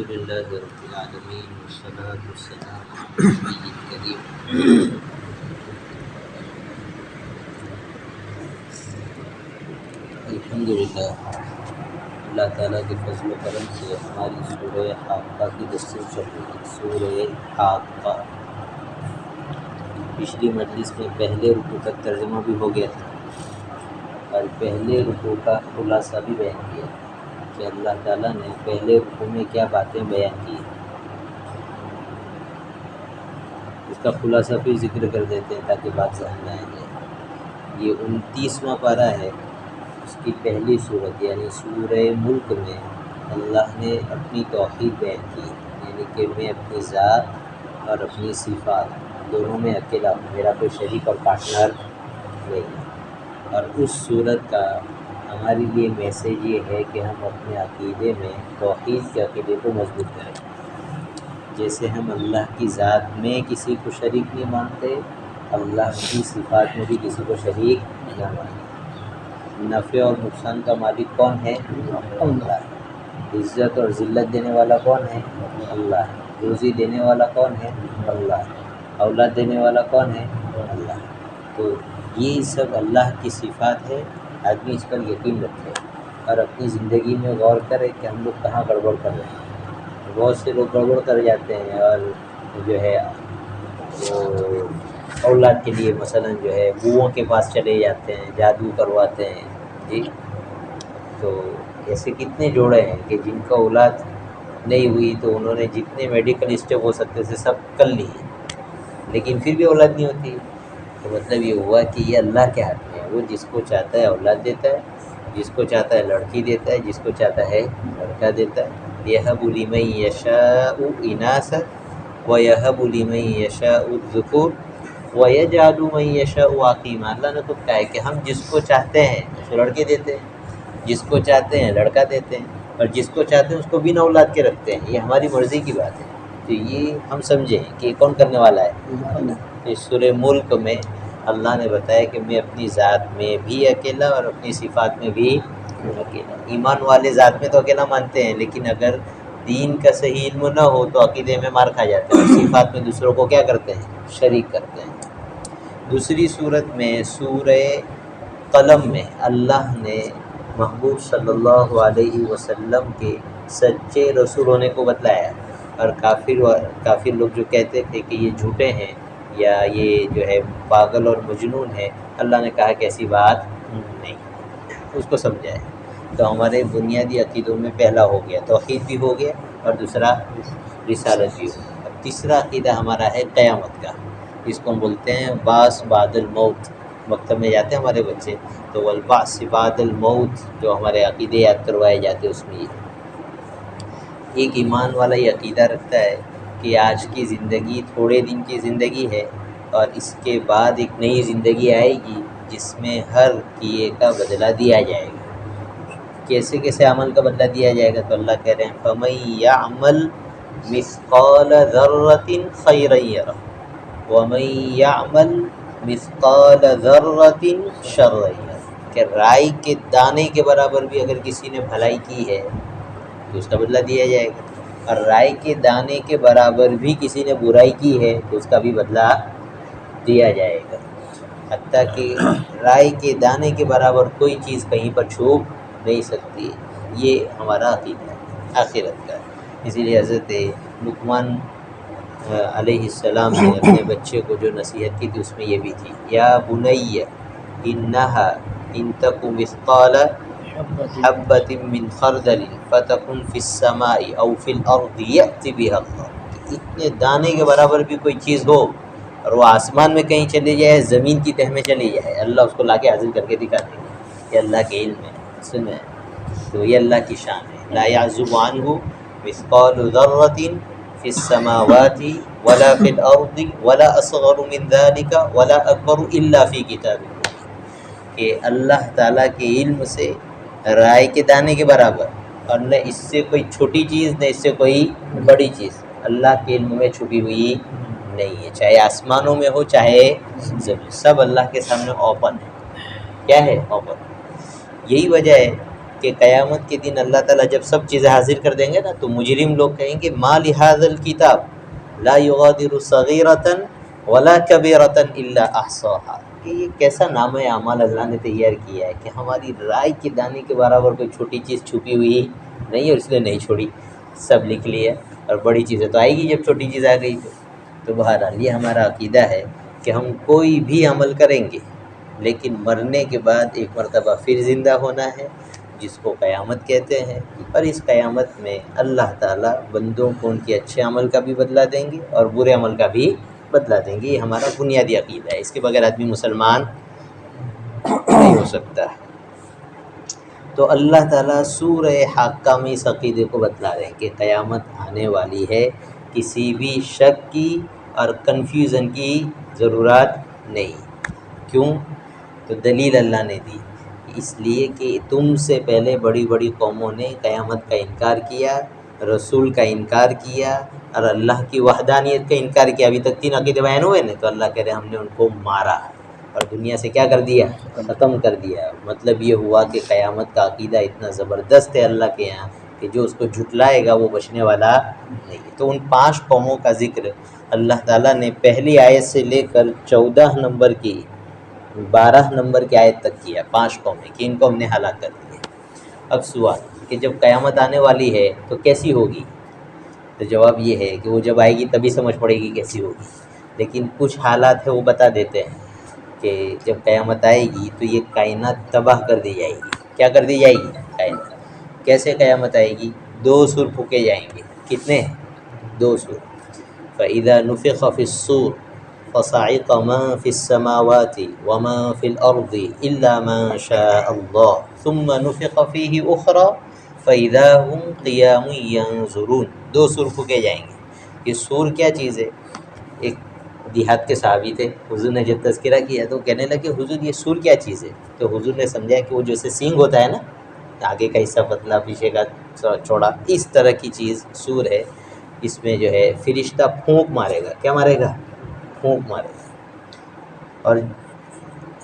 لله رب العالمين والصلاة والسلام على النبي الكريم. الحمدللہ اللہ تعالیٰ کے فضل و کرم سے ہماری سورہ حاقہ کی دستور چل رہی ہے. سورہ حاقہ پچھلی مجلس میں پہلے رکوع تک ترجمہ بھی ہو گیا تھا اور پہلے رکوع کا خلاصہ بھی بیان کیا کہ اللہ تعالیٰ نے پہلے رکوع میں کیا باتیں بیان کی. اس کا خلاصہ بھی ذکر کر دیتے ہیں تاکہ بات ذہن میں آ جائے. یہ 29واں پارہ ہے. اس کی پہلی صورت یعنی سورہ ملک میں اللہ نے اپنی توحید بیان کی، یعنی کہ میں اپنی ذات اور اپنی صفات دونوں میں اکیلا ہوں، میرا کوئی شریک اور پارٹنر نہیں. اور اس صورت کا ہمارے لیے میسیج یہ ہے کہ ہم اپنے عقیدے میں توحید کے عقیدے کو مضبوط کریں. جیسے ہم اللہ کی ذات میں کسی کو شریک نہیں مانتے، اللہ کی صفات میں بھی کسی کو شریک نہ مانتے. نفع اور نقصان کا مالک کون ہے؟ اللہ. عزت اور ذلت دینے والا کون ہے؟ اللہ. روزی دینے والا کون ہے؟ اللہ. اولاد دینے والا کون ہے؟ اللہ. تو یہ سب اللہ کی صفات ہے. آدمی اس پر یقین رکھے اور اپنی زندگی میں غور کرے کہ ہم لوگ کہاں گڑبڑ کر رہے ہیں. بہت سے لوگ گڑبڑ کر جاتے ہیں اور جو ہے وہ اولاد کے لیے مثلا جو ہے بوؤں کے پاس چلے جاتے ہیں، جادو کرواتے ہیں. جی تو ایسے کتنے جوڑے ہیں کہ جن کا اولاد نہیں ہوئی تو انہوں نے جتنے میڈیکل اسٹیپ ہو سکتے تھے سب کر لیے، لیکن پھر بھی اولاد نہیں ہوتی. تو مطلب یہ ہوا کہ یہ اللہ کے ہاتھ میں ہے. وہ جس کو چاہتا ہے اولاد دیتا ہے، جس کو چاہتا ہے لڑکی دیتا ہے، جس کو چاہتا ہے لڑکا دیتا ہے. یَهَبُ لِمَن يَشَاءُ إِنَاثًا وَيَهَبُ لِمَن يَشَاءُ الذُّكُورَ وَيَجْعَلُ مَن يَشَاءُ عَقِيمًا. اللہ نے خود کہا ہے کہ ہم جس کو چاہتے ہیں اس کو لڑکے دیتے ہیں، جس کو چاہتے ہیں لڑکا دیتے ہیں، اور جس کو چاہتے ہیں اس کو بنا اولاد کے رکھتے ہیں. یہ ہماری مرضی کی بات ہے. تو یہ ہم سمجھیں کہ یہ کون کرنے والا ہے. اس سورہ ملک میں اللہ نے بتایا کہ میں اپنی ذات میں بھی اکیلا اور اپنی صفات میں بھی اکیلا. ایمان والے ذات میں تو اکیلا مانتے ہیں، لیکن اگر دین کا صحیح علم نہ ہو تو عقیدے میں مار کھا جاتے ہیں اور صفات میں دوسروں کو کیا کرتے ہیں؟ شریک کرتے ہیں. دوسری صورت میں سورہ قلم میں اللہ نے محبوب صلی اللہ علیہ وسلم کے سچے رسول ہونے کو بتلایا. اور کافر لوگ جو کہتے تھے کہ یہ جھوٹے ہیں یا یہ جو ہے پاگل اور مجنون ہے، اللہ نے کہا کہ ایسی بات نہیں. اس کو سمجھائے. تو ہمارے بنیادی عقیدوں میں پہلا ہو گیا توحید بھی ہو گیا اور دوسرا رسالت بھی ہو گیا. اب تیسرا عقیدہ ہمارا ہے قیامت کا. اس کو ہم بولتے ہیں بعث بعد الموت. مکتب میں جاتے ہیں ہمارے بچے تو والبعث بعد الموت جو ہمارے عقیدے یاد کروائے جاتے اس میں ایک ایمان والا یہ عقیدہ رکھتا ہے کہ آج کی زندگی تھوڑے دن کی زندگی ہے اور اس کے بعد ایک نئی زندگی آئے گی جس میں ہر کیے کا بدلہ دیا جائے گا. کیسے کیسے عمل کا بدلہ دیا جائے گا؟ تو اللہ کہہ رہے ہیں فَمَن يَعْمَلْ مِثْقَالَ ذَرَّةٍ خَيْرًا يَرَهُ وَمَن يَعْمَلْ مِثْقَالَ ذَرَّةٍ شَرًّا يَرَهُ. کہ رائی کے دانے کے برابر بھی اگر کسی نے بھلائی کی ہے تو اس کا بدلہ دیا جائے گا، اور رائی کے دانے کے برابر بھی کسی نے برائی کی ہے تو اس کا بھی بدلہ دیا جائے گا. حتیٰ کہ رائی کے دانے کے برابر کوئی چیز کہیں پر چھوپ نہیں سکتی. یہ ہمارا عقیدہ ہے آخرت کا. اسی لیے حضرت لقمان علیہ السلام نے اپنے بچے کو جو نصیحت کی تھی اس میں یہ بھی تھی یا بنی انہا ان تک مثقال حبۃ من خردل فتکن فی السماء او فی الارض یأت بها اللہ. اتنے دانے کے برابر بھی کوئی چیز ہو اور وہ آسمان میں کہیں چلے جائے، زمین کی تہ میں چلی جائے، اللہ اس کو لا کے حاضر کر کے دکھا دیں گے. یہ اللہ کے علم ہے. سنیں تو یہ اللہ کی شان ہے. لا يعزب عنہ مثقال ذرۃ فی السماوات ولا فی الارض ولا اصغر من ذلك ولا اکبر الا فی کتاب. کہ اللہ تعالیٰ کے علم سے رائے کے دانے کے برابر، اور نہ اس سے کوئی چھوٹی چیز نہ اس سے کوئی بڑی چیز اللہ کے علم میں چھپی ہوئی نہیں ہے. چاہے آسمانوں میں ہو چاہے زمین، سب اللہ کے سامنے اوپن ہے. کیا ہے؟ اوپن. یہی وجہ ہے کہ قیامت کے دن اللہ تعالیٰ جب سب چیزیں حاضر کر دیں گے نا تو مجرم لوگ کہیں گے ما لہذا الکتاب لا یغادر صغیرۃ ولا کبیرۃ الا احصاها، کہ یہ کیسا نام اعمال اللہ نے تیار کیا ہے کہ ہماری رائے کے دانے کے برابر کوئی چھوٹی چیز چھپی ہوئی نہیں ہے اور اس نے نہیں چھوڑی، سب لکھ لیا، اور بڑی چیزیں تو آئے گی جب چھوٹی چیز آ گئی تو بہرحال یہ ہمارا عقیدہ ہے کہ ہم کوئی بھی عمل کریں گے لیکن مرنے کے بعد ایک مرتبہ پھر زندہ ہونا ہے، جس کو قیامت کہتے ہیں، اور اس قیامت میں اللہ تعالیٰ بندوں کو ان کے اچھے عمل کا بھی بدلہ دیں گے اور برے عمل کا بھی بدلہ دیں گے۔ یہ ہمارا بنیادی عقیدہ ہے، اس کے بغیر آدمی مسلمان نہیں ہو سکتا۔ تو اللہ تعالیٰ سورہ حاقہ میں اس عقیدے کو بتلا رہے ہیں کہ قیامت آنے والی ہے، کسی بھی شک کی اور کنفیوژن کی ضرورت نہیں۔ کیوں؟ تو دلیل اللہ نے دی، اس لیے کہ تم سے پہلے بڑی بڑی قوموں نے قیامت کا انکار کیا، رسول کا انکار کیا اور اللہ کی وحدانیت کا انکار کیا۔ ابھی تک 3 عقیدے بیان ہوئے نا، تو اللہ کہہ رہے ہم نے ان کو مارا اور دنیا سے کیا کر دیا؟ ختم کر دیا۔ مطلب یہ ہوا کہ قیامت کا عقیدہ اتنا زبردست ہے اللہ کے یہاں کہ جو اس کو جھٹلائے گا وہ بچنے والا نہیں۔ تو ان 5 قوموں کا ذکر اللہ تعالیٰ نے پہلی آیت سے لے کر 14 نمبر کی 12 نمبر کی آیت تک کیا، 5 قومیں کہ ان کو ہم نے ہلاک کر دیا۔ اب سوال کہ جب قیامت آنے والی ہے تو کیسی ہوگی؟ تو جواب یہ ہے کہ وہ جب آئے گی تبھی سمجھ پڑے گی کیسی ہوگی، لیکن کچھ حالات ہیں وہ بتا دیتے ہیں کہ جب قیامت آئے گی تو یہ کائنات تباہ کر دی جائے گی۔ کیا کر دی جائے گی؟ کائنات۔ کیسے قیامت آئے گی؟ 2 سور پھونکے جائیں گے۔ کتنے؟ 2 سور۔ فَإِذَا نُفِخَ فِي الصُّورِ فَصَعِقَ مَن فِي السَّمَاوَاتِ وَمَن فِي الْأَرْضِ إِلَّا مَن شَاءَ اللَّهُ ثُمَّ نُفِخَ فِيهِ أُخْرَى فَإِذَا هُمْ قِيَامٌ يَنظُرُونَ۔ 2 سور پھونکے جائیں گے۔ یہ سور کیا چیز ہے؟ ایک دیہات کے صحابی تھے، حضور نے جب تذکرہ کیا تو کہنے لگے حضور یہ سور کیا چیز ہے؟ تو حضور نے سمجھا کہ وہ جیسے سینگ ہوتا ہے نا، آگے کا حصہ پتلا پیچھے کا چوڑا، اس طرح کی چیز سور ہے۔ اس میں جو ہے فرشتہ پھونک مارے گا۔ کیا مارے گا؟ پھونک مارے گا۔ اور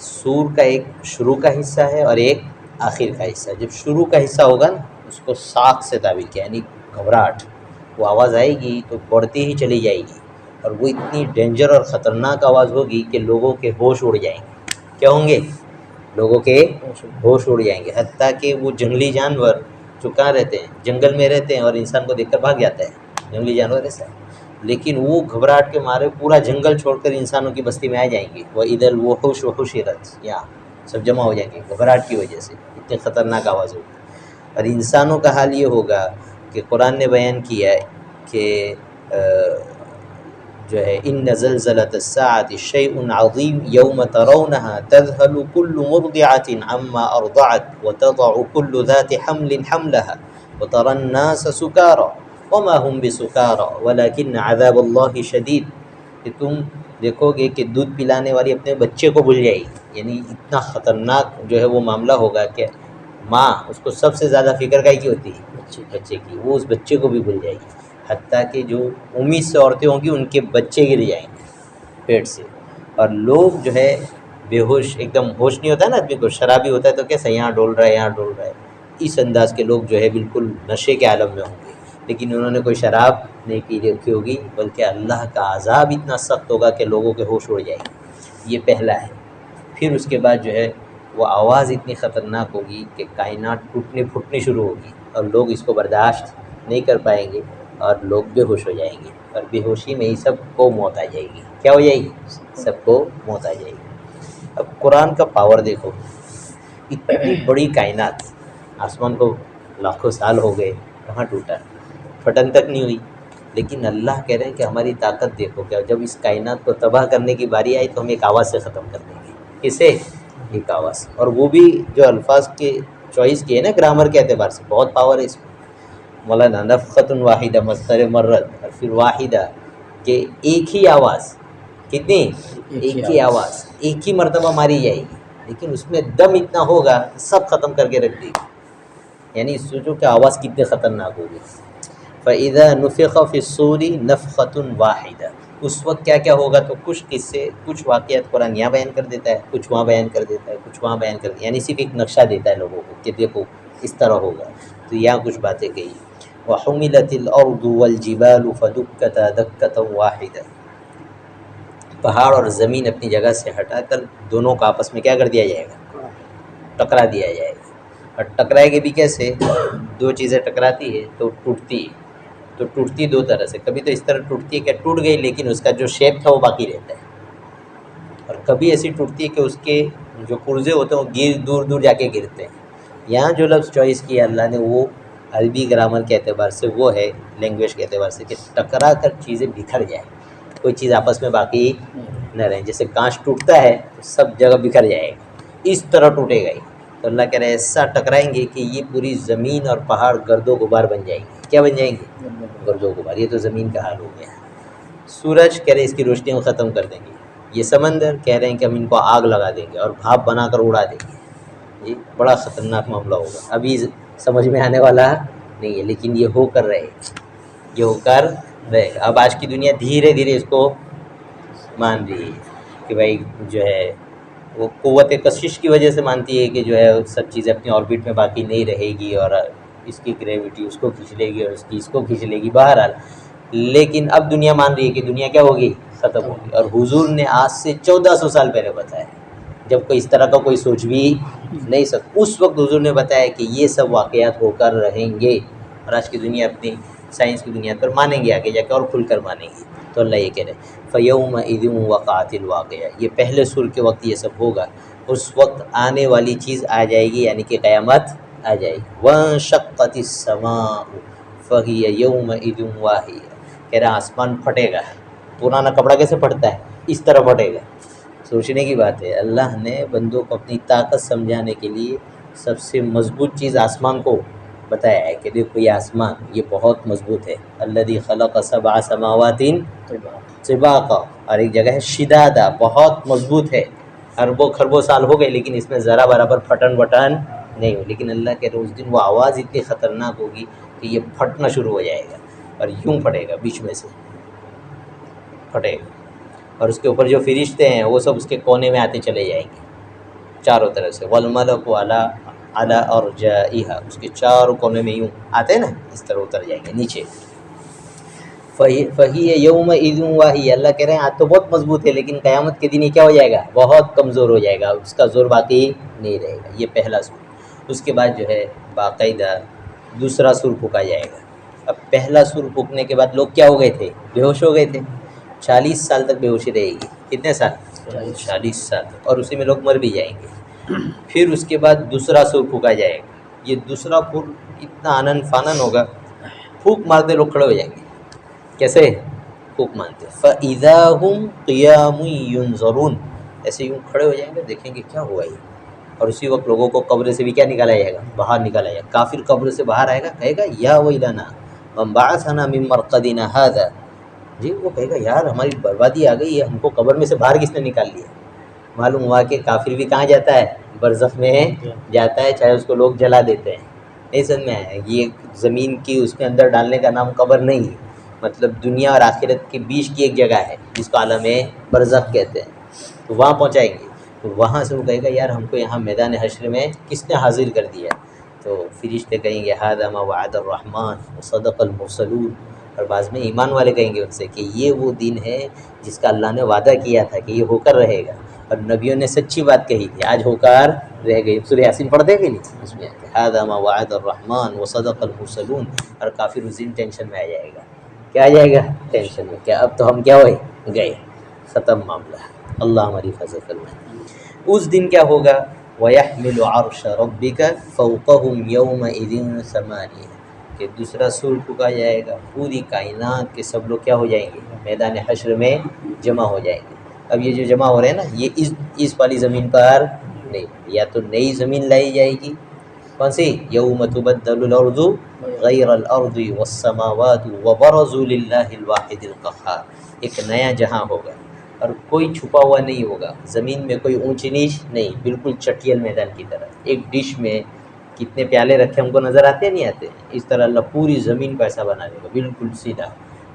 سور کا ایک شروع کا حصہ ہے اور ایک آخر کا حصہ۔ جب شروع کا حصہ ہوگا نا اس کو ساق سے تعبیر کیا، یعنی گھبراہٹ، وہ آواز آئے گی تو بڑھتی ہی چلی جائے گی اور وہ اتنی ڈینجر اور خطرناک آواز ہوگی کہ لوگوں کے ہوش اڑ جائیں گے۔ کیا ہوں گے؟ لوگوں کے ہوش اڑ جائیں گے، حتیٰ کہ وہ جنگلی جانور جو کہاں رہتے ہیں؟ جنگل میں رہتے ہیں اور انسان کو دیکھ کر بھاگ جاتا ہے، جنگلی جانور ایسا ہے، لیکن وہ گھبراہٹ کے مارے پورا جنگل چھوڑ کر انسانوں کی بستی میں آ جائیں گے۔ وَإِذَا الْوُحُوشُ حُشِرَتْ، یہاں سب جمع ہو جائیں گے گھبراہٹ کی وجہ سے، اتنی خطرناک آواز ہوگی۔ اور انسانوں کا حال یہ ہوگا کہ قرآن نے بیان کیا ہے کہ جو ہے ان زلزلۃ الساعۃ شیء عظیم یوم ترونها تذهل كل مرضعۃ عما ارضعت وتضع كل ذات حمل حملها وترى الناس سکارى وما هم بسکارى ولكن عذاب اللہ شدید، کہ تم دیکھو گے کہ دودھ پلانے والی اپنے بچے کو بھول جائے گی، یعنی اتنا خطرناک جو ہے وہ معاملہ ہوگا کہ ماں اس کو سب سے زیادہ فکر کا کی ہوتی ہے بچے کی، وہ اس بچے کو بھی بھول جائے گی، حتیٰ کہ جو امید سے عورتیں ہوں گی ان کے بچے گر جائیں گے پیٹ سے، اور لوگ جو ہے بے ہوش، ایک دم ہوش نہیں ہوتا ہے نا آدمی کو، شرابی ہوتا ہے تو کیسا یہاں ڈول رہا ہے یہاں ڈول رہا ہے، اس انداز کے لوگ جو ہے بالکل نشے کے عالم میں ہوں گے، لیکن انہوں نے کوئی شراب نہیں پی رکھی ہوگی، بلکہ اللہ کا عذاب اتنا سخت ہوگا کہ لوگوں کے ہوش اڑ جائیں گے۔ یہ پہلا ہے۔ پھر اس کے بعد جو ہے وہ آواز اتنی خطرناک ہوگی کہ کائنات ٹوٹنے پھوٹنی شروع ہوگی اور لوگ اس کو برداشت نہیں کر پائیں گے اور لوگ بے ہوش ہو جائیں گے، اور بے ہوشی میں ہی سب کو موت آ جائے گی۔ کیا ہو جائے گی؟ سب کو موت آ جائے گی۔ اب قرآن کا پاور دیکھو، اتنی بڑی کائنات، آسمان کو لاکھوں سال ہو گئے، کہاں ٹوٹا، پھٹن تک نہیں ہوئی، لیکن اللہ کہہ رہے ہیں کہ ہماری طاقت دیکھو، کہ جب اس کائنات کو تباہ کرنے کی باری آئی تو ہم ایک آواز سے ختم کر دیں گے۔ کسے؟ ایک آواز۔ اور وہ بھی جو الفاظ کے چوائس کیے نا گرامر کے اعتبار سے، بہت پاور ہے اس میں۔ مولانا نفخۃ واحدہ مصدر مرت، اور پھر واحدہ کہ ایک ہی آواز، کتنی؟ ایک ہی آواز ایک ہی مرتبہ ماری جائے گی، لیکن اس میں دم اتنا ہوگا کہ سب ختم کر کے رکھ دے گی، یعنی سوچو کہ آواز کتنے خطرناک ہوگی۔ فَإِذَا نُفِخَ فِي الصُّورِ نَفْخَةٌ وَاحِدَةٌ، اس وقت کیا کیا ہوگا؟ تو کچھ قصے، کچھ واقعات قرآن یہاں بیان کر دیتا ہے، کچھ وہاں بیان کر دیتا ہے، کچھ وہاں بیان کر دیتا ہے، یعنی صرف ایک نقشہ دیتا ہے لوگوں کو کہ دیکھو اس طرح ہوگا. تو یہاں کچھ باتیں کہی. وحملت الارض والجبال فدکتا دکتا واحدہ، پہاڑ اور زمین اپنی جگہ سے ہٹا کر دونوں کا آپس میں کیا کر دیا جائے گا؟ ٹکرا دیا جائے گا. اور ٹکرائے گی بھی کیسے؟ دو چیزیں ٹکراتی ہے تو ٹوٹتی ہے. تو ٹوٹتی دو طرح سے، کبھی تو اس طرح ٹوٹتی ہے کہ ٹوٹ گئی لیکن اس کا جو شیپ تھا وہ باقی رہتا ہے، اور کبھی ایسی ٹوٹتی ہے کہ اس کے جو پرزے ہوتے ہیں وہ دور دور جا کے گرتے ہیں. یہاں جو لفظ چوائس کیا اللہ نے وہ عربی گرامر کے اعتبار سے وہ ہے، لینگویج کے اعتبار سے، کہ ٹکرا کر چیزیں بکھر جائیں، کوئی چیز آپس میں باقی نہ رہے. جیسے کانچ ٹوٹتا ہے تو سب جگہ بکھر جائے گا، اس طرح ٹوٹے گا. تو اللہ کہہ رہے ایسا ٹکرائیں گے کہ یہ پوری زمین اور پہاڑ گرد و غبار بن جائیں گے. کیا بن جائیں گے؟ گرد و غبار. یہ تو زمین کا حال ہو گیا. سورج کہہ رہے اس کی روشنی کو ختم کر دیں گے. یہ سمندر کہہ رہے ہیں کہ ہم ان کو آگ لگا دیں گے اور بھاپ بنا کر اڑا دیں گے. یہ بڑا خطرناک معاملہ ہوگا. ابھی سمجھ میں آنے والا نہیں ہے لیکن یہ ہو کر رہے گا، یہ ہو کر رہے گا. اب آج کی دنیا دھیرے دھیرے اس کو مان رہی ہے کہ بھائی جو ہے وہ قوت کشش کی وجہ سے مانتی ہے کہ جو ہے سب چیزیں اپنی آربٹ میں باقی نہیں رہے گی، اور اس کی گریوٹی اس کو کھینچ لے گی اور اس کی اس کو کھینچ لے گی. بہرحال لیکن اب دنیا مان رہی ہے کہ دنیا کیا ہوگی؟ ختم ہوگی. اور حضور نے آج سے 1400 سال پہلے بتایا، جب کوئی اس طرح کا کوئی سوچ بھی نہیں سکتا. اس وقت حضور نے بتایا کہ یہ سب واقعات ہو کر رہیں گے، اور آج کی دنیا اپنی سائنس کی دنیا پر مانیں گے، آگے جا کے اور کھل کر مانیں گے. تو اللہ یہ کہہ رہے فَيَوْمَئِذٍ وَقَعَتِ الْوَاقِعَةُ، یہ پہلے سور کے وقت یہ سب ہوگا. اس وقت آنے والی چیز آ جائے گی، یعنی کہ قیامت آ جائے گی. وَانشَقَّتِ السَّمَاءُ فَهِيَ يَوْمَئِذٍ وَاهِيَةٌ، کہہ رہا آسمان پھٹے گا. پرانا کپڑا کیسے پھٹتا ہے؟ اس طرح پھٹے گا. سوچنے کی بات ہے. اللہ نے بندوں کو اپنی طاقت سمجھانے کے لیے سب سے مضبوط چیز آسمان کو بتایا ہے کہ دیکھو یہ آسمان یہ بہت مضبوط ہے. الذی خلق سبع سماوات طباقا، اور ایک جگہ ہے شدادا، بہت مضبوط ہے. اربوں خربوں سال ہو گئے لیکن اس میں ذرا برابر پھٹن بٹن نہیں ہو. لیکن اللہ کے روز دن وہ آواز اتنی خطرناک ہوگی کہ یہ پھٹنا شروع ہو جائے گا، اور یوں پھٹے گا، بیچ میں سے پھٹے گا. اور اس کے اوپر جو فرشتے ہیں وہ سب اس کے کونے میں آتے چلے جائیں گے چاروں طرف سے. والملک علی ارجائها، اس کے چاروں کونے میں یوں آتے ہیں نا، اس طرح اتر جائیں گے نیچے. فہی یومئذ واہی، اللہ کہہ رہے ہیں آج تو بہت مضبوط ہے لیکن قیامت کے دن یہ کیا ہو جائے گا؟ بہت کمزور ہو جائے گا، اس کا زور باقی نہیں رہے گا. یہ پہلا سور. اس کے بعد جو ہے باقاعدہ دوسرا سور پھونکا جائے گا. اب پہلا سور پھونکنے کے بعد لوگ کیا ہو گئے تھے؟ بے ہوش ہو گئے تھے. 40 سال تک بے ہوشی رہے گی. کتنے سال؟ 40 سال. اور اسی میں لوگ مر بھی جائیں گے. پھر اس کے بعد دوسرا سور پھونکا جائے گا. یہ دوسرا پھول اتنا آنن فانن ہوگا، پھونک مارتے لوگ کھڑے ہو جائیں گے. کیسے پھونک مارتے؟ فَإِذَا هُمْ قِيَامٌ يُنظَرُونَ، ایسے یوں کھڑے ہو جائیں گے، دیکھیں گے کیا ہوا یہ. اور اسی وقت لوگوں کو قبر سے بھی کیا نکالا جائے گا؟ باہر نکالا جائے گا. کافر قبر سے باہر آئے گا، کہے گا یا ویلنا من بعثنا من مرقدنا هذا، جی وہ کہے گا یار ہماری بربادی آ گئی ہے، ہم کو قبر میں سے باہر کس نے نکال لیا. معلوم ہوا کہ کافر بھی کہاں جاتا ہے؟ برزخ میں جاتا ہے، چاہے اس کو لوگ جلا دیتے ہیں. نہیں سمجھ میں آیا؟ یہ زمین کی اس کے اندر ڈالنے کا نام قبر نہیں ہے، مطلب دنیا اور آخرت کے بیچ کی ایک جگہ ہے جس کو عالم برزخ کہتے ہیں. تو وہاں پہنچائیں گے. تو وہاں سے وہ کہے گا یار ہم کو یہاں میدان حشر میں کس نے حاضر کر دیا؟ تو فرشتے کہیں گے ھذا ما وعد الرحمن وصدق المرسلون. اور بعض میں ایمان والے کہیں گے ان سے کہ یہ وہ دن ہے جس کا اللہ نے وعدہ کیا تھا کہ یہ ہو کر رہے گا، اور نبیوں نے سچی بات کہی تھی، آج ہو کر رہ گئی. سورہ یاسین پڑھ دے گی نہیں اس میں ھذا ما وعد الرحمن وصدق المرسلون. اور کافر اس دن ٹینشن میں آ جائے گا. کیا آ جائے گا؟ ٹینشن میں. کیا اب تو ہم کیا ہوئے گئے، ختم معاملہ. اللہ ہماری حفاظت فرمائے. اس دن کیا ہوگا؟ وَيَحْمِلُ عَرْشَ رَبِّكَ فَوْقَهُمْ يَوْمَئِذٍ ثَمَانِيَةٌ، کہ دوسرا سور پھونکا جائے گا. پوری کائنات کے سب لوگ کیا ہو جائیں گے؟ میدان حشر میں جمع ہو جائیں گے. اب یہ جو جمع ہو رہے ہیں نا، یہ اس والی زمین پر نہیں، یا تو نئی زمین لائی جائے گی. کون سی؟ یوم تبدل الارض غیر الارض والسماوات وبرزوا للہ الواحد القہار. ایک نیا جہاں ہوگا اور کوئی چھپا ہوا نہیں ہوگا، زمین میں کوئی اونچ نیچ نہیں، بالکل چٹیل میدان کی طرح. ایک ڈش میں کتنے پیالے رکھے ہم کو نظر آتے نہیں آتے؟ اس طرح اللہ پوری زمین کو ایسا بنا دے گا بالکل سیدھا.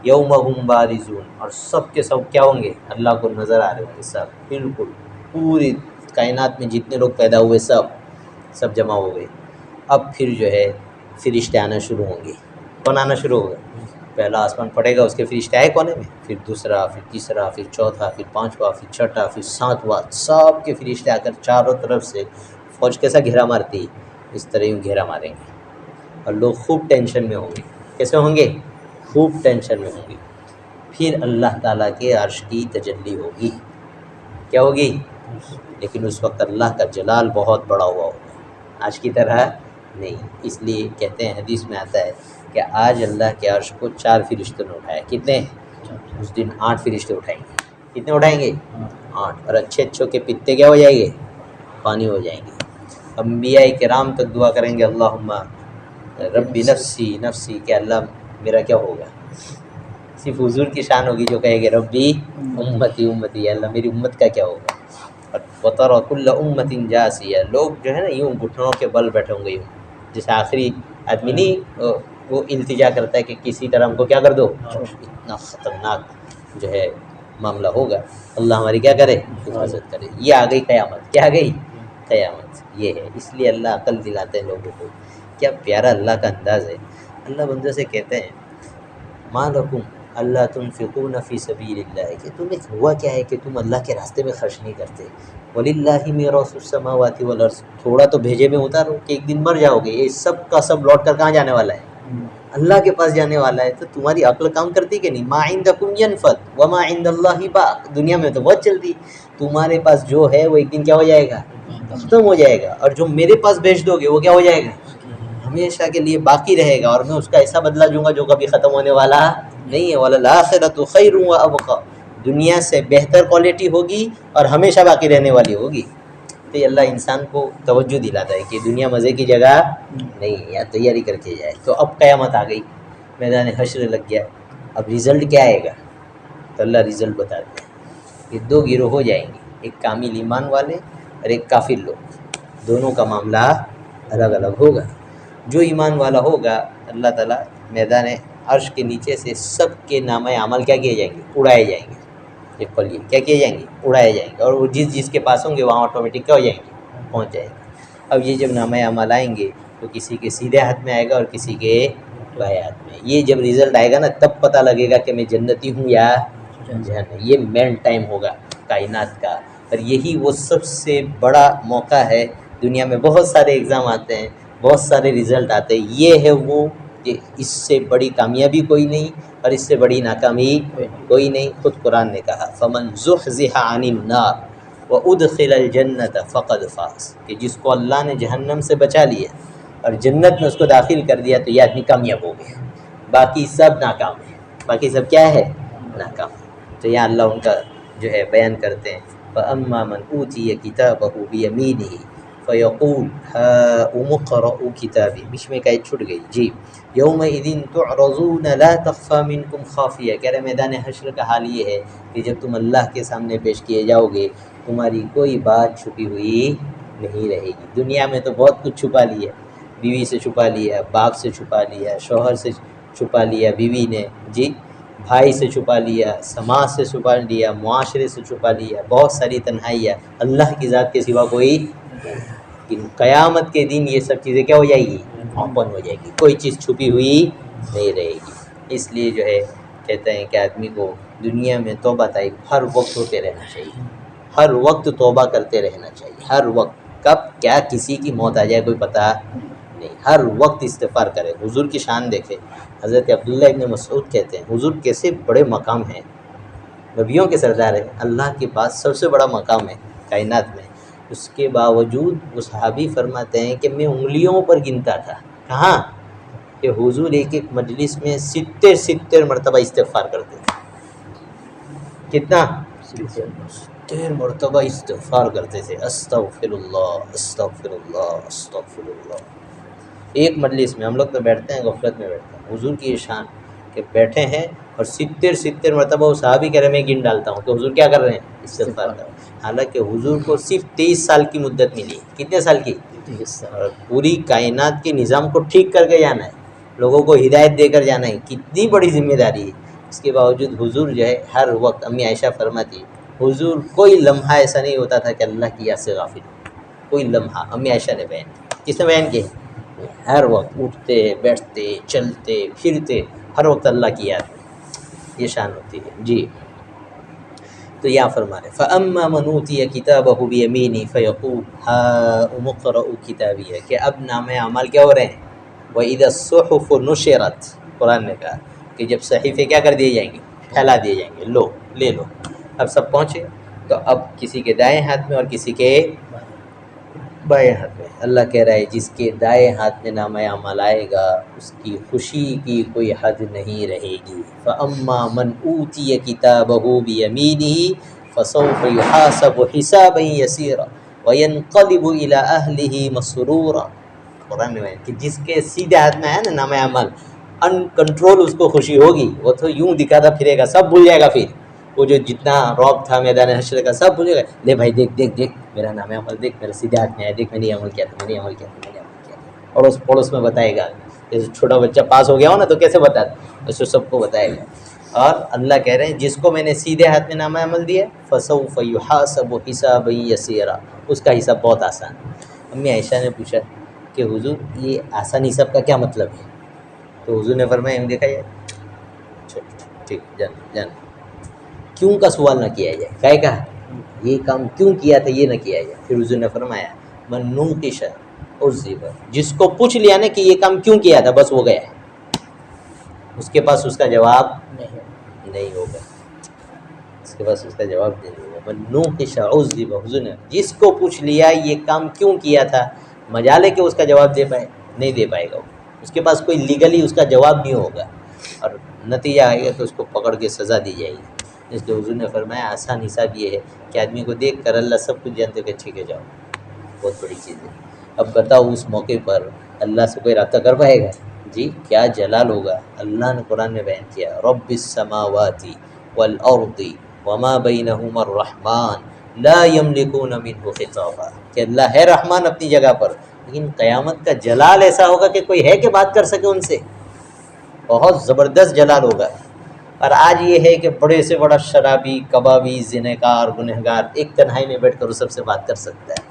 یوم ہم بارزون، اور سب کے سب کیا ہوں گے؟ اللہ کو نظر آ رہے ہوں گے سب. بالکل پوری کائنات میں جتنے لوگ پیدا ہوئے سب جمع ہو گئے. اب پھر جو ہے فرشتے آنا شروع ہوں گے. کون آنا شروع ہوگا؟ پہلا آسمان پڑے گا، اس کے فرشتے آئے کونے میں، پھر دوسرا، پھر تیسرا، پھر چوتھا، پھر پانچواں، پھر چھٹا، پھر ساتواں، سب کے فرشتے آ کر چاروں طرف سے فوج کیسا گھیرا مارتی ہے، اس طرح یوں گھیرا ماریں گے اور لوگ خوب ٹینشن میں ہوں گے. کیسے ہوں گے؟ خوب ٹینشن میں ہوں گے. پھر اللہ تعالیٰ کے عرش کی تجلی ہوگی. کیا ہوگی؟ لیکن اس وقت اللہ کا جلال بہت بڑا ہوا ہوگا، آج کی طرح نہیں. اس لیے کہتے ہیں، حدیث میں آتا ہے کہ آج اللہ کے عرش کو 4 فرشتوں نے اٹھایا. کتنے؟ اس دن 8 فرشتے اٹھائیں گے. کتنے اٹھائیں گے؟ 8. اور اچھے اچھوں کے پتے کیا ہو جائیں گے؟ پانی ہو جائیں گے. انبیاء کرام تک دعا کریں گے، اللہم ربی نفسی نفسی، کہ اللہ میرا کیا ہوگا. صرف حضور کی شان ہوگی جو کہے گے ربی امتی امتی، اللہ میری امت کا کیا ہوگا. وَتَرَى كُلَّ أُمَّةٍ جَاثِيَةً، لوگ جو ہے نا یوں گھٹنوں کے بل بیٹھے ہوں گے، یوں جیسے آخری آدمی نہیں وہ التجا کرتا ہے کہ کسی طرح ہم کو کیا کر دو. اتنا خطرناک جو ہے معاملہ ہوگا. اللہ ہماری کیا کرے؟ حفاظت کرے. یہ آ گئی قیامت. کیا آ گئی؟ قیامت. یہ ہے. اس لیے اللہ عقل دلاتے ہیں لوگوں کو. کیا پیارا اللہ کا انداز ہے. اللہ بندوں سے کہتے ہیں ما لکم اللہ تنفقون فی سبیل اللہ، کہ تمہیں ہوا کیا ہے کہ تم اللہ کے راستے میں خرچ نہیں کرتے. وَلِلَّهِ مِيرَاثُ السَّمَاوَاتِ وَالْأَرْضِ، تھوڑا تو بھیجے میں اتارو کہ ایک دن مر جاؤ گے. یہ سب کا سب لوٹ کر کہاں جانے والا ہے؟ اللہ کے پاس جانے والا ہے. تو تمہاری عقل کام کرتی کہ نہیں؟ ما عندکم ینفد وما عند اللہ باق. دنیا میں تو بہت چلتی، تمہارے پاس جو ہے وہ ایک دن کیا ہو جائے گا؟ ختم ہو جائے گا. اور جو میرے پاس بھیج دو گے وہ کیا ہو جائے گا؟ ہمیشہ کے لیے باقی رہے گا. اور میں اس کا ایسا بدلہ دوں گا جو کبھی ختم ہونے والا نہیں ہے. وَلَلْآخِرَةُ خَيْرٌ وَأَبْقَىٰ، دنیا سے بہتر کوالٹی ہوگی اور ہمیشہ باقی رہنے والی ہوگی. تو یہ اللہ انسان کو توجہ دلاتا ہے کہ دنیا مزے کی جگہ نہیں ہے، یا تیاری کر کے جائے. تو اب قیامت آ گئی، میدان حشر لگ گیا. اب رزلٹ کیا آئے گا؟ تو اللہ رزلٹ بتاتے ہیں کہ 2 گروہ ہو جائیں گے، ایک کامل ایمان والے اور ایک کافر لوگ. دونوں کا معاملہ الگ الگ ہوگا. جو ایمان والا ہوگا، اللہ تعالیٰ میدان عرش کے نیچے سے سب کے نامہ اعمال کیا کیے جائیں گے؟ اڑائے جائیں گے. یہ پلیے کیا کیے جائیں گے؟ اڑائے جائیں گے. اور وہ جس کے پاس ہوں گے وہاں آٹومیٹک کیا ہو جائیں گے؟ پہنچ جائیں گے. اب یہ جب نامہ اعمال آئیں گے تو کسی کے سیدھے ہاتھ میں آئے گا اور کسی کے بائیں ہاتھ میں. یہ جب رزلٹ آئے گا نا تب پتہ لگے گا کہ میں جنتی ہوں یا جہنمی. یہ مین ٹائم ہوگا کائنات کا. اور یہی وہ سب سے بڑا موقع ہے. دنیا میں بہت سارے ایگزام آتے ہیں، بہت سارے رزلٹ آتے ہیں. یہ ہے وہ کہ اس سے بڑی کامیابی کوئی نہیں اور اس سے بڑی ناکامی کوئی نہیں. خود قرآن نے کہا فمن زحزح عن النار وادخل الجنت فقد فاز، کہ جس کو اللہ نے جہنم سے بچا لیا اور جنت میں اس کو داخل کر دیا تو یہ آدمی کامیاب ہو گیا. باقی سب ناکام ہے. باقی سب کیا ہے؟ ناکام. تو یہاں اللہ ان کا جو ہے بیان کرتے ہیں فَأَمَّا مَنْ أُوتِيَ كِتَابَهُ بِيَمِينِهِ فَيَقُولُ هَاؤُمُ اقْرَءُوا کتابی. بیچ میں ایک چھٹ گئی جی. یومئذ تعرضون لا تخفى منکم خافیہ. کہہ رہے میدان حشر کا حال یہ ہے کہ جب تم اللہ کے سامنے پیش کیے جاؤ گے تمہاری کوئی بات چھپی ہوئی نہیں رہے گی. دنیا میں تو بہت کچھ چھپا لیا، بیوی سے چھپا لیا، باپ سے چھپا لیا، شوہر سے چھپا لیا بیوی نے، جی بھائی سے چھپا لیا، سماج سے چھپا لیا، معاشرے سے چھپا لیا، بہت ساری تنہائیاں. اللہ کی ذات کے سوا کوئی. قیامت کے دن یہ سب چیزیں کیا ہو جائے گی؟ اوپن ہو جائے گی. کوئی چیز چھپی ہوئی نہیں رہے گی. اس لیے جو ہے کہتے ہیں کہ آدمی کو دنیا میں توبہ طائب ہر وقت ہوتے رہنا چاہیے. ہر وقت توبہ کرتے رہنا چاہیے. ہر وقت. کب کیا کسی کی موت آ جائے کوئی پتہ نہیں. ہر وقت استغفار کرے. حضور کی شان دیکھے. حضرت عبداللہ ابن مسعود کہتے ہیں حضور کیسے بڑے مقام ہیں، نبیوں کے سردار ہیں، اللہ کے پاس سب سے بڑا مقام ہے کائنات میں. اس کے باوجود وہ صحابی فرماتے ہیں کہ میں انگلیوں پر گنتا تھا. کہاں؟ کہ حضور ایک ایک مجلس میں 70 مرتبہ استغفار کرتے تھے. کتنا؟ 70 مرتبہ استغفار کرتے تھے. استغفر اللہ استغفر اللہ استغفر اللہ. ایک مجلس میں. ہم لوگ تو بیٹھتے ہیں غفلت میں بیٹھتے ہیں. حضور کی یہ شان کہ بیٹھے ہیں اور 70 مرتبہ وہ صحابی کہہ رہے میں گن ڈالتا ہوں تو حضور کیا کر رہے ہیں؟ استغفار کر رہے ہیں. حالانکہ حضور کو صرف 23 سال کی مدت ملی. کتنے سال کی؟ 23 سال. اور پوری کائنات کے نظام کو ٹھیک کر کے جانا ہے، لوگوں کو ہدایت دے کر جانا ہے. کتنی بڑی ذمہ داری ہے. اس کے باوجود حضور جو ہے ہر وقت، امی عائشہ فرماتی حضور کوئی لمحہ ایسا نہیں ہوتا تھا کہ اللہ کی یاد سے غافل ہو. کوئی لمحہ. امی عائشہ نے بیان کی. کس نے بیان کی؟ میں ہر وقت اٹھتے بیٹھتے چلتے پھرتے ہر وقت اللہ کی یاد میں، یہ شان ہوتی ہے جی۔ تو یہاں فرما رہے فَأَمَّا مَنْ أُوتِيَ كِتَابَهُ بِيَمِينِهِ فَيَقُولُ هَاؤُمُ اقْرَءُوا کتابیہ، کہ اب نامۂ اعمال کیا ہو رہے ہیں، وَإِذَا الصُّحُفُ نُشِرَتْ، قرآن نے کہا کہ جب صحیفے کیا کر دیے جائیں گے، پھیلا دیے جائیں گے، لو لے لو، اب سب پہنچے، تو اب کسی کے دائیں ہاتھ میں اور کسی کے بائیں ہاتھ میں۔ اللہ کہہ رہا ہے جس کے دائیں ہاتھ میں نامہ اعمال آئے گا اس کی خوشی کی کوئی حد نہیں رہے گی۔ فَأَمَّا مَنْ أُوتِيَ كِتَابَهُ بِيَمِينِهِ فَسَوْفَ يُحَاسَبُ حِسَابًا يَسِيرًا وَيَنْقَلِبُ إِلَىٰ أَهْلِهِ مَسْرُورًا۔ قرآن میں کہ جس کے سیدھے ہاتھ میں ہے نا نامہ اعمال، ان کنٹرول اس کو خوشی ہوگی، وہ تو یوں دکھاتا پھرے گا، سب بھول جائے گا، پھر وہ جو جتنا رعب تھا میدان حشر کا سب بھول جائے گا، لے بھائی دیکھ دیکھ دیکھ میرا نام عمل دیکھ، میرے سیدھے ہاتھ میں ہے، دیکھ میں نے عمل کیا تھا، میں نے عمل کیا تھا، میں نے عمل کیا تھا، اور اس پڑوس میں بتائے گا، جیسے چھوٹا بچہ پاس ہو گیا ہو نا تو کیسے بتاتا، اس کو سب کو بتائے گا۔ اور اللہ کہہ رہے ہیں جس کو میں نے سیدھے ہاتھ میں نامہ عمل دیا فسوف یحاسب حسابا یسیرا، اس کا حساب بہت آسان۔ امی عائشہ نے پوچھا کہ حضور یہ آسان حساب کا کیا مطلب ہے، تو حضور نے فرمایا ہم دیکھا جائے ٹھیک جان جان کیوں کا سوال نہ کیا جائے، کہے کہا یہ کام کیوں کیا تھا یہ نہ کیا جائے۔ پھر حضور نے فرمایا من نوقش عذب، جس کو پوچھ لیا نا کہ یہ کام کیوں کیا تھا بس وہ گیا ہے، اس کے پاس اس کا جواب نہیں ہوگا، اس کے پاس اس کا جواب نہیں ہوگا۔ من نوقش عذب، حضور نے جس کو پوچھ لیا یہ کام کیوں کیا تھا، مجالے کہ اس کا جواب دے پائے نہیں دے پائے گا، اس کے پاس کوئی لیگلی اس کا جواب نہیں ہوگا، اور نتیجہ آئے گا کہ اس کو پکڑ کے سزا دی جائے گی۔ اس لیے حضور نے فرمایا آسان حساب یہ ہے کہ آدمی کو دیکھ کر اللہ سب کچھ جانتے کہ ٹھیک ہے جاؤ، بہت بڑی چیز ہے۔ اب بتاؤ اس موقع پر اللہ سے کوئی رابطہ کر پائے گا؟ جی کیا جلال ہوگا۔ اللہ نے قرآن میں بیان کیا رب السماوات والارض وما بینہما الرحمن لا یملکون منہ خطابا، کہ اللہ ہے رحمان اپنی جگہ پر، لیکن قیامت کا جلال ایسا ہوگا کہ کوئی ہے کہ بات کر سکے ان سے، بہت زبردست جلال ہوگا۔ اور آج یہ ہے کہ بڑے سے بڑا شرابی کبابی زنہگار گنہگار ایک تنہائی میں بیٹھ کر اس سب سے بات کر سکتا ہے،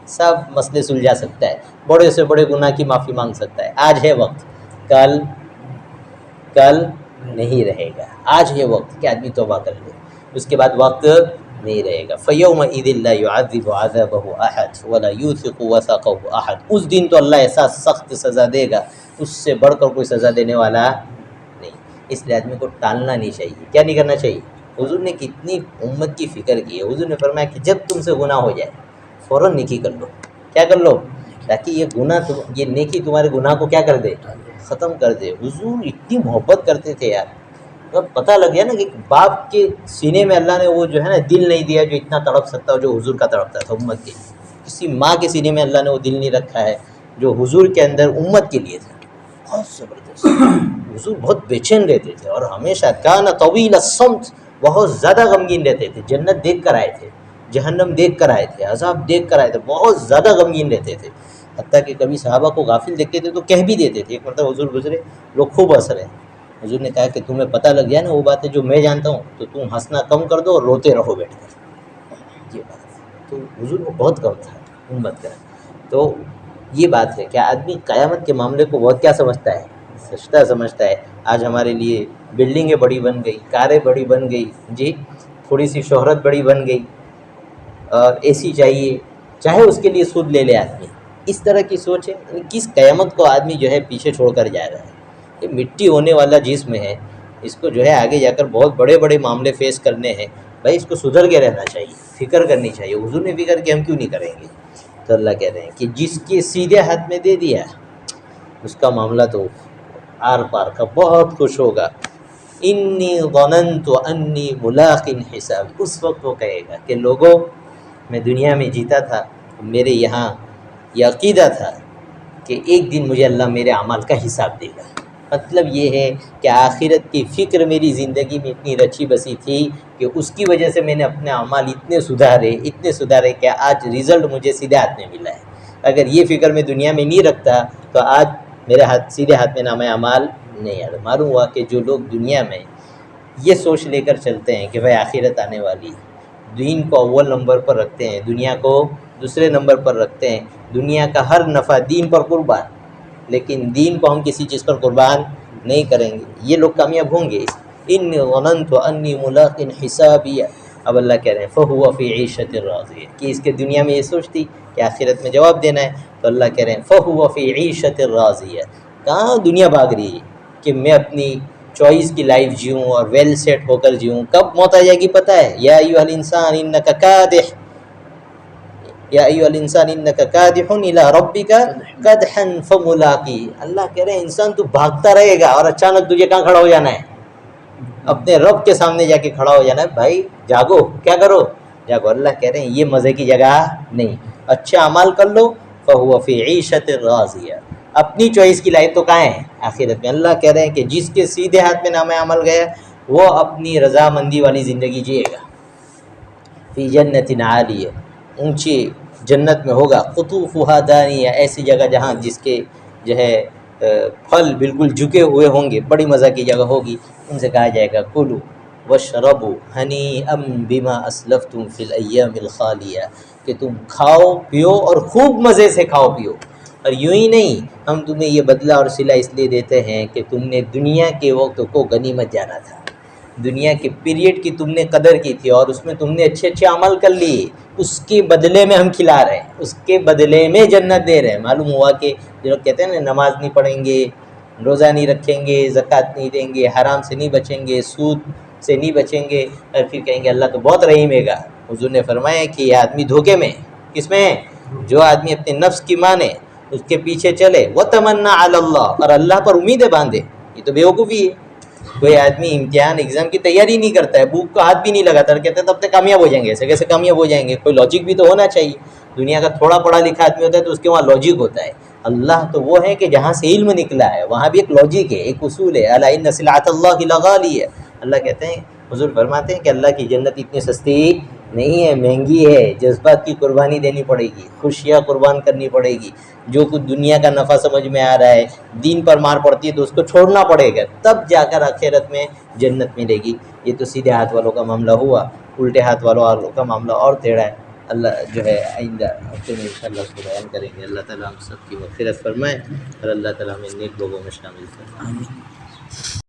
سب مسئلے سلجھا سکتا ہے، بڑے سے بڑے گناہ کی معافی مانگ سکتا ہے۔ آج ہے وقت، کل نہیں رہے گا، آج ہے وقت کہ آدمی توبہ کر لے، اس کے بعد وقت نہیں رہے گا۔ فَيَوْمَئِذٍ لَا يُعَذِّبُ عَذَابَهُ أَحَدٌ وَلَا يُوثِقُ وَثَاقَهُ أَحَدٌ، اس دن تو اللہ ایسا سخت سزا دے گا اس سے بڑھ کر کوئی سزا دینے والا نہیں۔ اس لیے آدمی کو ٹالنا نہیں چاہیے، کیا نہیں کرنا چاہیے۔ حضور نے کتنی امت کی فکر کی ہے، حضور نے فرمایا کہ جب تم سے گناہ ہو جائے فوراً نیکی کر لو، کیا کر لو، تاکہ یہ نیکی تمہارے گناہ کو کیا کر دے، ختم کر دے۔ حضور اتنی محبت کرتے تھے یار، اب پتہ لگ گیا نا کہ باپ کے سینے میں اللہ نے وہ جو ہے نا دل نہیں دیا جو اتنا تڑپ سکتا ہو جو حضور کا تڑپتا تھا امت کے لیے۔ کسی ماں کے سینے میں اللہ نے وہ دل نہیں رکھا ہے جو حضور کے اندر امت کے لیے تھا، بہت زبردست۔ حضور بہت بے چین رہتے تھے اور ہمیشہ کان طویل الصمت، بہت زیادہ غمگین رہتے تھے، جنت دیکھ کر آئے تھے، جہنم دیکھ کر آئے تھے، عذاب دیکھ کر آئے تھے، بہت زیادہ غمگین رہتے تھے، حتیٰ کہ کبھی صحابہ کو غافل دیکھتے تھے تو کہہ بھی دیتے تھے۔ ایک مرتبہ حضور گزرے، لوگ خوب ہنس رہے ہیں، حضور نے کہا کہ تمہیں پتہ لگ گیا نا وہ باتیں جو میں جانتا ہوں تو تم ہنسنا کم کر دو اور روتے رہو بیٹھ کر، یہ بات۔ تو حضور کو بہت غم تھا امت کا۔ تو یہ بات ہے کہ آدمی قیامت کے معاملے کو بہت کیا سمجھتا ہے، سجدہ سمجھتا ہے۔ آج ہمارے لیے بلڈنگیں بڑی بن گئی، کاریں بڑی بن گئی، جی تھوڑی سی شہرت بڑی بن گئی، اور اے سی چاہیے، چاہے اس کے لیے سود لے لے آدمی، اس طرح کی سوچ ہے۔ کس قیامت کو آدمی جو ہے پیچھے چھوڑ کر جا رہا ہے۔ یہ مٹی ہونے والا جسم ہے، اس کو جو ہے آگے جا کر بہت بڑے بڑے معاملے فیس کرنے ہیں، بھائی اس کو سدھر کے رہنا چاہیے، فکر کرنی چاہیے۔ حضور نے فکر کی، ہم کیوں نہیں کریں گے؟ تو اللہ کہہ رہے ہیں کہ جس کے سیدھے ہاتھ میں دے دیا اس کا معاملہ تو آر پار کا، بہت خوش ہوگا۔ انی ظننت انی ملاق حساب، اس وقت وہ کہے گا کہ لوگوں میں دنیا میں جیتا تھا، میرے یہاں یہ عقیدہ تھا کہ ایک دن مجھے اللہ میرے اعمال کا حساب دے گا۔ مطلب یہ ہے کہ آخرت کی فکر میری زندگی میں اتنی رچی بسی تھی کہ اس کی وجہ سے میں نے اپنے اعمال اتنے سدھارے کہ آج رزلٹ مجھے سیدھے ہاتھ میں ملا ہے۔ اگر یہ فکر میں دنیا میں نہیں رکھتا تو آج میرے سیدھے ہاتھ میں نامہ اعمال نہیں آتا۔ معلوم ہوا کہ جو لوگ دنیا میں یہ سوچ لے کر چلتے ہیں کہ بھائی آخرت آنے والی، دین کو اول نمبر پر رکھتے ہیں، دنیا کو دوسرے نمبر پر رکھتے ہیں، دنیا کا ہر نفع دین پر قربان، لیکن دین کو ہم کسی چیز پر قربان نہیں کریں گے، یہ لوگ کامیاب ہوں گے۔ انی ظننت انی ملاق حسابیہ، اب اللہ کہہ رہے ہیں فہو فی عیشۃ راضیہ، کہ اس کے دنیا میں یہ سوچتی کہ آخرت میں جواب دینا ہے، تو اللہ کہہ رہے ہیں فہو فی عیشۃ راضیہ، کہاں دنیا بھاگ رہی ہے کہ میں اپنی چوائس کی لائف جیوں اور ویل سیٹ ہو کر جیوں، کب موت آ جائے گی پتہ ہے؟ یا ایھا الانسان انک کادح، یا ایھا الانسان انک کادح الی ربک کدحا فملاقی، اللہ کہہ رہے ہیں انسان تو بھاگتا رہے گا اور اچانک تجھے کہاں کھڑا ہو جانا ہے؟ اپنے رب کے سامنے جا کے کھڑا ہو جانا ہے۔ بھائی جاگو، کیا کرو؟ جاگو۔ اللہ کہہ رہے ہیں یہ مزے کی جگہ نہیں، اچھا اعمال کر لو، فہو فی عیشۃ راضیہ، اپنی چوائس کی لائف تو کہاں ہے؟ آخرت میں۔ اللہ کہہ رہے ہیں کہ جس کے سیدھے ہاتھ میں نامہ عمل گیا وہ اپنی رضامندی والی زندگی جیے گا، فی جنت عالیہ، اونچی جنت میں ہوگا، قطوفہا دانیہ، ایسی جگہ جہاں جس کے جو ہے پھل بالکل جھکے ہوئے ہوں گے، بڑی مزہ کی جگہ ہوگی۔ ان سے کہا جائے گا کلوا واشربوا ہنیئا بما اسلفتم فی الایام الخالیہ، کہ تم کھاؤ پیو اور خوب مزے سے کھاؤ پیو، اور یوں ہی نہیں، ہم تمہیں یہ بدلہ اور صلہ اس لیے دیتے ہیں کہ تم نے دنیا کے وقت کو غنیمت جانا تھا، دنیا کے پیریڈ کی تم نے قدر کی تھی اور اس میں تم نے اچھے اچھے عمل کر لیے، اس کے بدلے میں ہم کھلا رہے ہیں، اس کے بدلے میں جنت دے رہے ہیں۔ معلوم ہوا کہ جو لوگ کہتے ہیں نا نماز نہیں پڑھیں گے، روزہ نہیں رکھیں گے، زکوٰۃ نہیں دیں گے، حرام سے نہیں بچیں گے، سود سے نہیں بچیں گے، اور پھر کہیں گے اللہ تو بہت رحیم ہے گا۔ حضور نے فرمایا کہ یہ آدمی دھوکے میں، کس میں ہے؟ جو آدمی اپنے نفس کی مانے، اس کے پیچھے چلے، وَتَمَنَّى عَلَى اللَّهِ، اور اللہ پر امیدیں باندھے، یہ تو بیوقوفی ہے۔ کوئی آدمی امتحان ایگزام کی تیاری نہیں کرتا ہے، بک کا ہاتھ بھی نہیں لگاتا، اور کہتا ہے تب تک کامیاب ہو جائیں گے، ایسے کیسے کامیاب ہو جائیں گے؟ کوئی لاجک بھی تو ہونا چاہیے۔ دنیا کا تھوڑا پڑھا لکھا آدمی ہوتا ہے تو اس کے وہاں لاجک ہوتا ہے، اللہ تو وہ ہے کہ جہاں سے علم نکلا ہے وہاں بھی ایک لاجک ہے، ایک اصول ہے، الا ان سلعۃ اللہ لغالیہ۔ اللہ کہتے ہیں، حضور فرماتے ہیں کہ اللہ کی جنت اتنی سستی نہیں ہے، مہنگی ہے، جذبات کی قربانی دینی پڑے گی، خوشیاں قربان کرنی پڑے گی، جو کچھ دنیا کا نفع سمجھ میں آ رہا ہے، دین پر مار پڑتی ہے تو اس کو چھوڑنا پڑے گا، تب جا کر آخرت میں جنت ملے گی۔ یہ تو سیدھے ہاتھ والوں کا معاملہ ہوا، الٹے ہاتھ والوں کا معاملہ اور ٹیڑھا ہے۔ اللہ جو ہے آئندہ ہفتے میں انشاءاللہ اس کو بیان کریں گے۔ اللہ تعالیٰ ہم سب کی مغفرت فرمائے اور اللہ تعالیٰ ہمیں نیک لوگوں میں شامل فرمائے۔